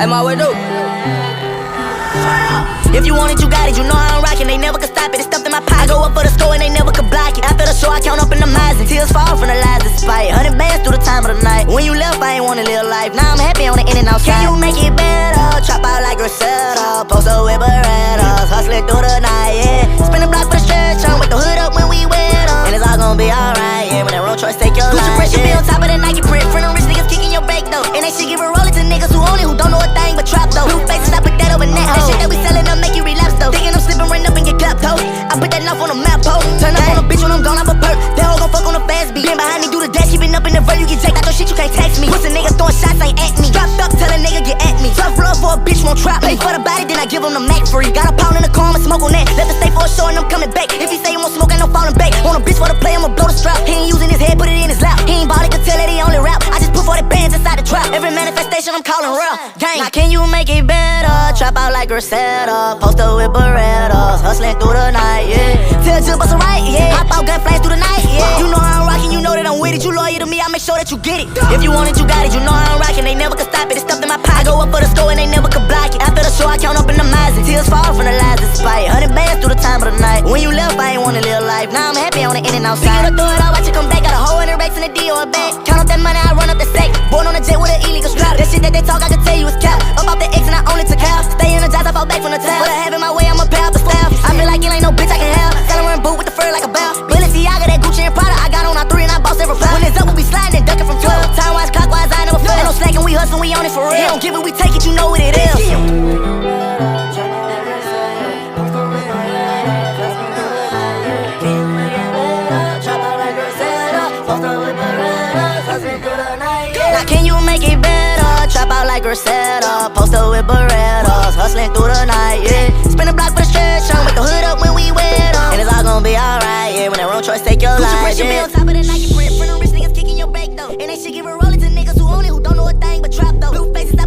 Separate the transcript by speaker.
Speaker 1: Hey, my way do. If you want it, you got it, you know how I'm rockin'. They never could stop it, it's stuffed in my pocket. I go up for the score and they never could block it. After the show, I count up in the miles, tears fall from the lies despite 100 bands through the time of the night. When you left, I ain't wanna live life. Now I'm happy on the in and outside. Can you make it better? Chop out like Griselda, post up with Berettas, hustling through the night, yeah. Spin the block for the stretch, wake the hood up when we wet up. And it's all gonna be alright, yeah. When that road choice take your life, Gucci print should be on top of the Nike print. Friend of rich niggas kicking your brake though. And they should give a roll to niggas who own it, who don't know a thing but trap though. Blue faces, I put that over net. That shit that we sellin' up make you relapse though. Thinking I'm slipping right up and get clapped though. I put that knife on the map ho. Turn up on a bitch when I'm gone, I'm a perk. That hoe gon' fuck on the fast beat. Been behind me, do the dash, keeping up in the verb. You get jacked out your shit, you can't text me. Pussy nigga throwing shots, ain't at me. Dropped up, tell a nigga get at me. Tough love for a bitch, won't trap. Pay for the body, then I give him the Mac free. Got a pound in the car, I'ma smoke on that. Left the state for a show and I'm coming back. If he say he won't smoke, ain't no falling back. Want a bitch for the play, I'ma blow the strap. He ain't using his head, put it in his lap. He ain't bought it, could tell that he only rap. I just put 40 bands inside the trap. Every manifestation I'm calling real. Gang. Now can you make it better? Trap out like Griselda, post up with Berettas, hustling through the night, yeah. Tell Jill bust a right, yeah. Hop out gun flames through the night, yeah. You know how I'm rockin', you know that I'm with it. You loyal to me, I make sure that you get it. If you want it, you got it. You know how I'm rockin', they never could stop it. It's stuffed in my pocket. I go up for the score and they never could block it. After the show, I count up in the miles, tears fall from the lies despite 100 bands through the time of the night. When you left, I ain't wanna live life. Now I'm happy on the in and outside. Figure to throw it all, watch it come back. Got a hole in the racks in the D or a bag. Count up that money, I run up the sack. Born on a jet with an illegal strap. That shit that they talk, I can tell you is cap. Up off the X and I only took half. Stay energized, I fall back from the tab. But I have it my way, I'ma pay out the staff. I feel like it ain't no bitch I can have. Tell him run boot with the fur like a bear. Balenciaga, that Gucci and Prada. I got on our 3 and I boss every fly. When it's up, we be sliding and ducking from 12. Time-wise, clockwise, I never fail. Ain't no slacking, we hustle, we on it for real. He don't give it, we take it, you know what it is. Now can you make it better? Trap out like Griselda, post up with Berettas, hustling through the night, yeah. Spin the block for the stretch, wake the hood up when we wet up. And it's all gonna be alright, yeah. When that road choice take your life, Gucci print should be on top of the Nike print. Friend of rich niggas kicking your brake though. And they should give a roll to niggas who own it, who don't know a thing but trap though. Blue faces,